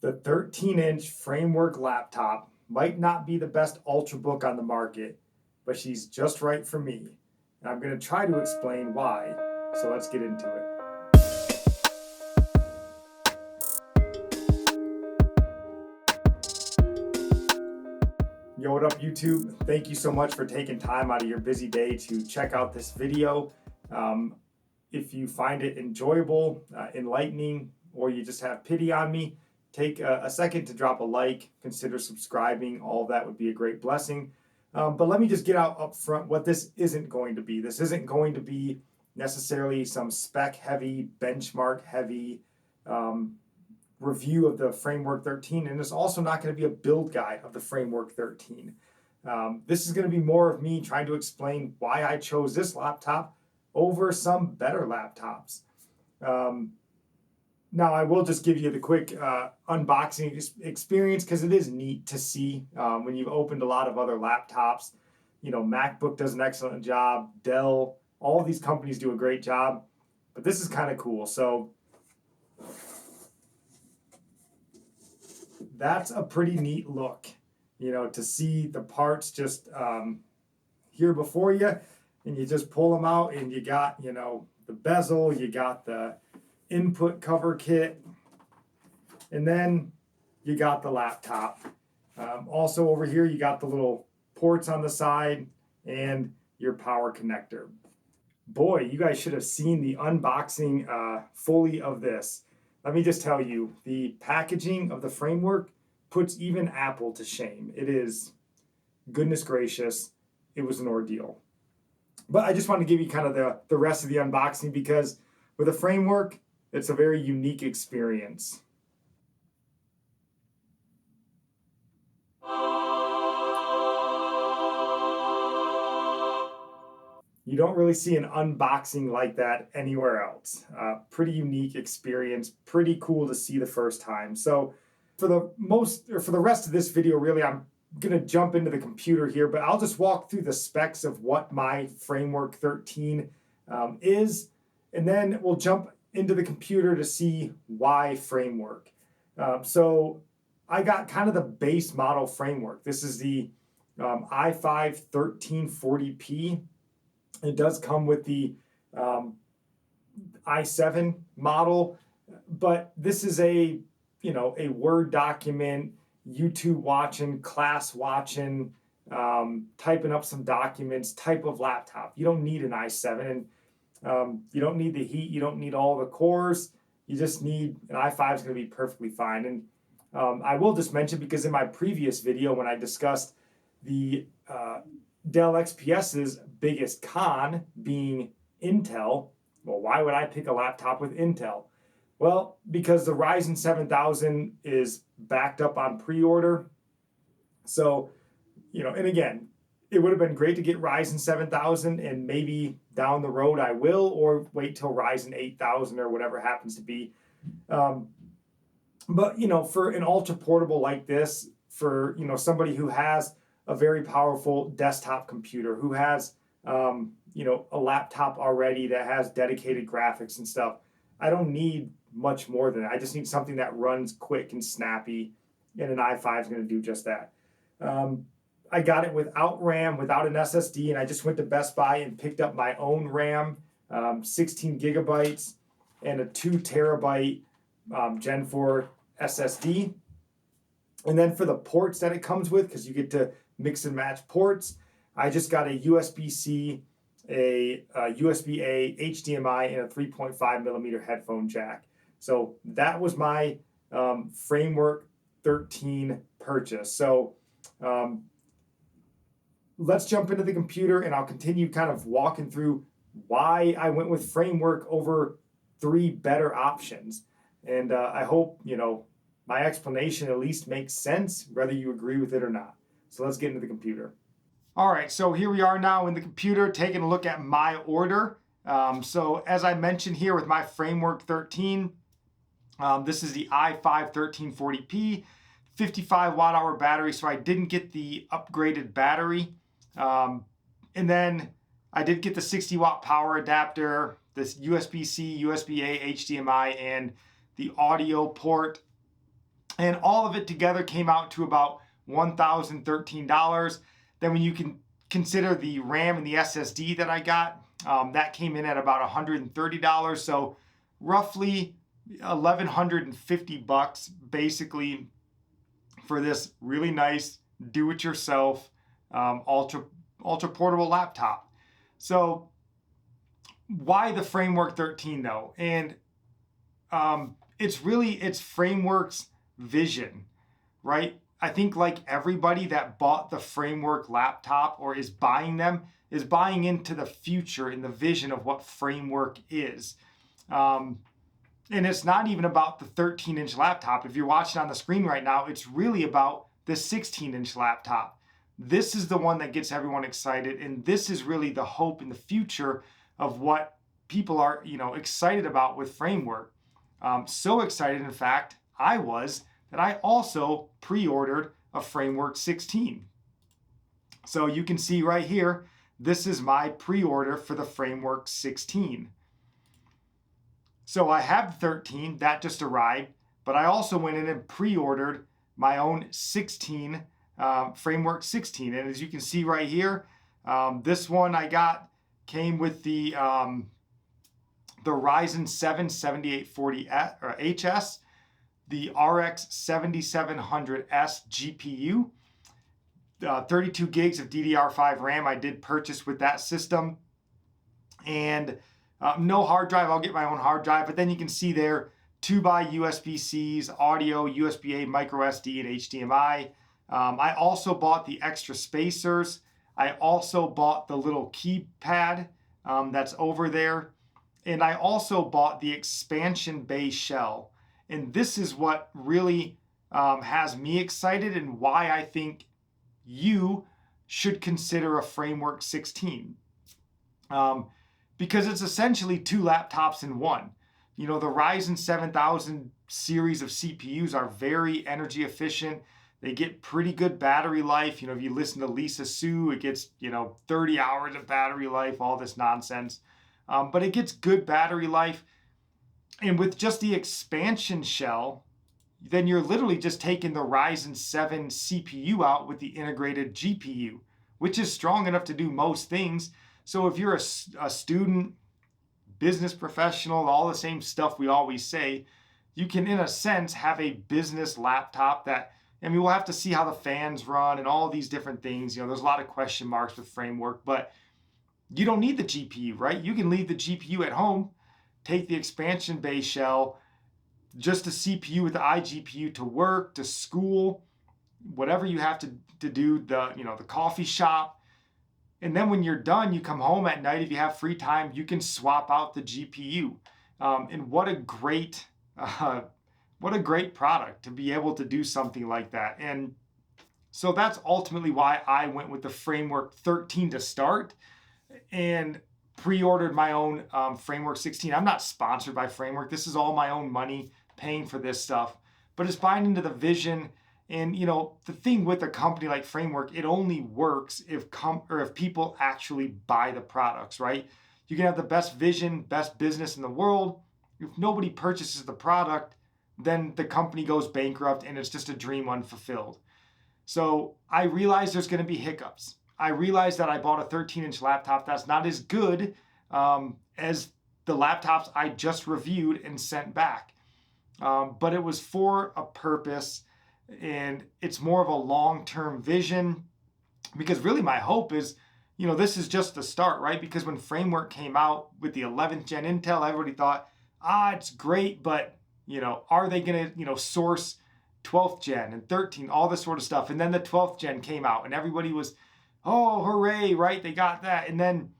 The 13-inch framework laptop might not be the best Ultrabook on the market, but she's just right for me. And I'm going to try to explain why, so let's get into it. Yo, what up YouTube? Thank you so much for taking time out of your busy day to check out this video. If you find it enjoyable, enlightening, or you just have pity on me, take a second to drop a like, consider subscribing. All of that would be a great blessing. But let me just get out up front what this isn't going to be. This isn't going to be necessarily some spec heavy, benchmark heavy review of the Framework 13, and it's also not going to be a build guide of the Framework 13. This is going to be more of me trying to explain why I chose this laptop over some better laptops. Now, I will just give you the quick unboxing experience because it is neat to see when you've opened a lot of other laptops. You know, MacBook does an excellent job, Dell, all of these companies do a great job, but this is kind of cool. So that's a pretty neat look, you know, to see the parts just here before you, and you just pull them out and you got, you know, the bezel, you got the input cover kit, and then you got the laptop. Also over here you got the little ports on the side and your power connector. Boy, you guys should have seen the unboxing fully of this. Let me just tell you, the packaging of the Framework puts even Apple to shame. It is, goodness gracious, it was an ordeal. But I just want to give you kind of the rest of the unboxing because with a Framework, it's a very unique experience. You don't really see an unboxing like that anywhere else. Pretty unique experience, pretty cool to see the first time. So for the rest of this video, really, I'm gonna jump into the computer here, but I'll just walk through the specs of what my Framework 13 is, and then we'll jump into the computer to see why Framework. So I got kind of the base model Framework. This is the i5 1340p. It does come with the i7 model, but this is a Word document, YouTube watching, class watching, typing up some documents type of laptop. You don't need an i7, and you don't need the heat. You don't need all the cores. You just need an i5 is going to be perfectly fine. And I will just mention, because in my previous video when I discussed the Dell XPS's biggest con being Intel, well, why would I pick a laptop with Intel? Well, because the Ryzen 7000 is backed up on pre-order. So, and again, it would have been great to get Ryzen 7000, and maybe down the road I will, or wait till Ryzen 8000 or whatever happens to be. But, for an ultra portable like this, for, somebody who has a very powerful desktop computer, who has, a laptop already that has dedicated graphics and stuff, I don't need much more than that. I just need something that runs quick and snappy, and an i5 is going to do just that. I got it without RAM, without an SSD, and I just went to Bestbuy and picked up my own RAM, 16 gigabytes, and a 2 terabyte Gen 4 SSD. And then for the ports that it comes with, because you get to mix and match ports, I just got a USB-C, a USB-A, HDMI, and a 3.5 millimeter headphone jack. So that was my Framework 13 purchase. So let's jump into the computer, and I'll continue kind of walking through why I went with Framework over 3 better options. And I hope, my explanation at least makes sense, whether you agree with it or not. So let's get into the computer. All right, so here we are now in the computer taking a look at my order. So as I mentioned here with my Framework 13, this is the i5 1340p, 55 watt-hour battery, so I didn't get the upgraded battery. And then I did get the 60 watt power adapter, this USB-C, USB-A, HDMI, and the audio port. And all of it together came out to about $1,013. Then when you can consider the RAM and the SSD that I got, that came in at about $130. So roughly $1,150 basically for this really nice do-it-yourself ultra portable laptop. So why the Framework 13 though? And it's Framework's vision, right? I think like everybody that bought the Framework laptop or is buying them is buying into the future and the vision of what Framework is. And it's not even about the 13-inch laptop. If you're watching on the screen right now, it's really about the 16-inch laptop. This is the one that gets everyone excited, and this is really the hope in the future of what people are, excited about with Framework. So excited, in fact, I was, that I also pre-ordered a Framework 16. So you can see right here, this is my pre-order for the Framework 16. So I have the 13, that just arrived, but I also went in and pre-ordered my own 16, Framework 16. And as you can see right here, this one I got came with the Ryzen 7 7840HS, the RX 7700S GPU, 32 gigs of DDR5 RAM I did purchase with that system, and no hard drive. I'll get my own hard drive, but then you can see there 2x USB-Cs, audio, USB-A, micro SD, and HDMI. I also bought the extra spacers. I also bought the little keypad that's over there. And I also bought the expansion bay shell. And this is what really has me excited and why I think you should consider a Framework 16. Because it's essentially two laptops in one. The Ryzen 7000 series of CPUs are very energy efficient. They get pretty good battery life. If you listen to Lisa Su, it gets, 30 hours of battery life, all this nonsense. But it gets good battery life. And with just the expansion shell, then you're literally just taking the Ryzen 7 CPU out with the integrated GPU, which is strong enough to do most things. So if you're a student, business professional, all the same stuff we always say, you can, in a sense, have a business laptop that, we'll have to see how the fans run and all these different things. There's a lot of question marks with Framework, but you don't need the GPU, right? You can leave the GPU at home, take the expansion bay shell, just a CPU with the iGPU to work, to school, whatever you have to do, the coffee shop. And then when you're done, you come home at night, if you have free time, you can swap out the GPU. And what a great product to be able to do something like that. And so that's ultimately why I went with the Framework 13 to start and pre-ordered my own Framework 16. I'm not sponsored by Framework. This is all my own money paying for this stuff. But it's buying into the vision. And the thing with a company like Framework, it only works if people actually buy the products, right? You can have the best vision, best business in the world. If nobody purchases the product, then the company goes bankrupt and it's just a dream unfulfilled. So I realize there's going to be hiccups. I realize that I bought a 13-inch laptop that's not as good as the laptops I just reviewed and sent back. But it was for a purpose. And it's more of a long-term vision, because really my hope is, this is just the start, right? Because when Framework came out with the 11th gen Intel, everybody thought, it's great, but, are they going to, source 12th gen and 13, all this sort of stuff. And then the 12th gen came out and everybody was, oh, hooray, right? They got that. And then,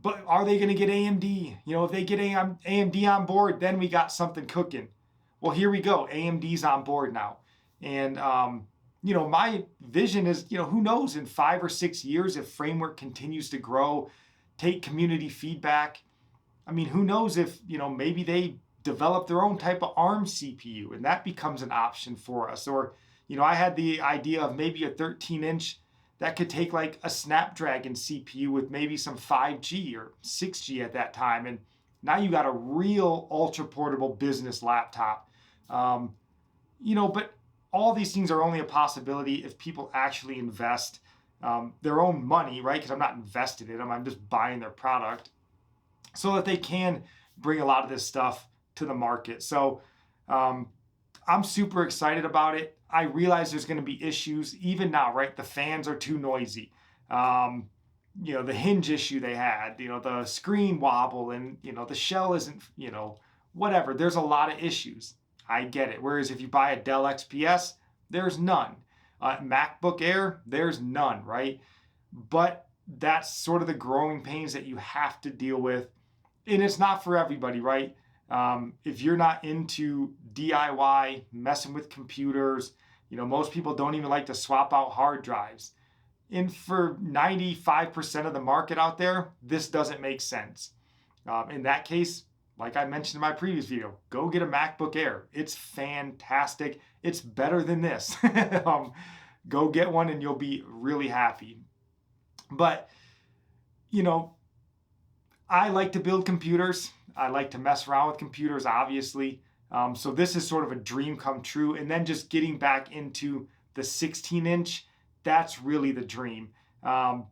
but are they going to get AMD? If they get AMD on board, then we got something cooking. Well, here we go. AMD's on board now. And, my vision is, who knows, in 5 or 6 years, if Framework continues to grow, take community feedback. Who knows if, maybe they develop their own type of ARM CPU and that becomes an option for us. Or, I had the idea of maybe a 13-inch that could take like a Snapdragon CPU with maybe some 5G or 6G at that time. And now you got a real ultra portable business laptop. But all these things are only a possibility if people actually invest their own money, right? Because I'm not invested in them, I'm just buying their product, so that they can bring a lot of this stuff to the market. So I'm super excited about it. I realize there's going to be issues even now, right? The fans are too noisy. The hinge issue they had, the screen wobble, and, the shell isn't, whatever. There's a lot of issues. I get it. Whereas if you buy a Dell XPS, there's none. MacBook Air, there's none, right? But that's sort of the growing pains that you have to deal with. And it's not for everybody, right? If you're not into DIY, messing with computers, most people don't even like to swap out hard drives. And for 95% of the market out there, this doesn't make sense. In that case, like I mentioned in my previous video, go get a MacBook Air. It's fantastic. It's better than this. Go get one and you'll be really happy. But, I like to build computers. I like to mess around with computers, obviously. So this is sort of a dream come true. And then just getting back into the 16-inch, that's really the dream. I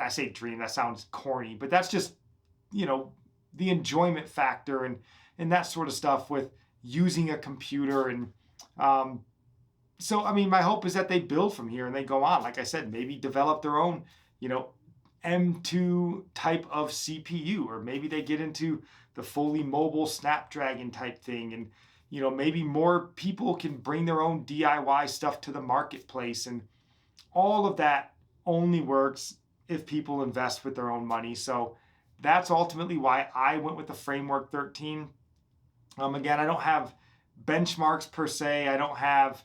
say dream, that sounds corny, but that's just, the enjoyment factor and that sort of stuff with using a computer. And so, my hope is that they build from here and they go on, like I said, maybe develop their own, M2 type of CPU, or maybe they get into the fully mobile Snapdragon type thing. And, maybe more people can bring their own DIY stuff to the marketplace. And all of that only works if people invest with their own money. So that's ultimately why I went with the Framework 13. Again, I don't have benchmarks per se. I don't have,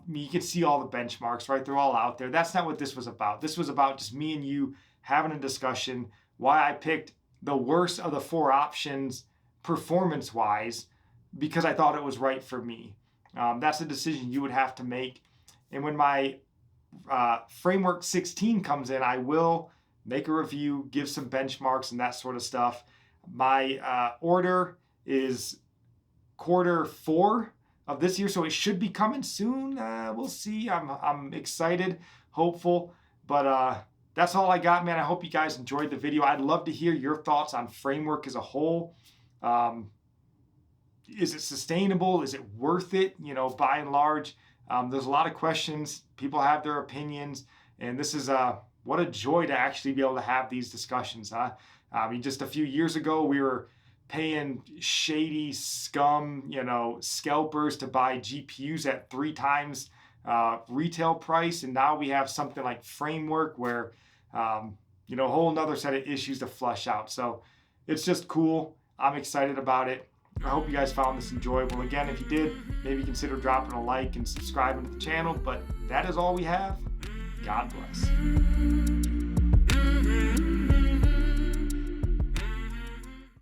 you can see all the benchmarks, right? They're all out there. That's not what this was about. This was about just me and you having a discussion why I picked the worst of the 4 options performance-wise, because I thought it was right for me. That's a decision you would have to make. And when my Framework 16 comes in, I will make a review, give some benchmarks and that sort of stuff. My order is Q4 of this year, so it should be coming soon. We'll see. I'm excited, hopeful, but that's all I got, man. I hope you guys enjoyed the video. I'd love to hear your thoughts on Framework as a whole. Is it sustainable? Is it worth it? By and large, there's a lot of questions. People have their opinions, and this is what a joy to actually be able to have these discussions, huh? Just a few years ago, we were paying shady scum, scalpers to buy GPUs at 3 times retail price. And now we have something like Framework where, a whole nother set of issues to flush out. So it's just cool. I'm excited about it. I hope you guys found this enjoyable. Again, if you did, maybe consider dropping a like and subscribing to the channel. But that is all we have. God bless.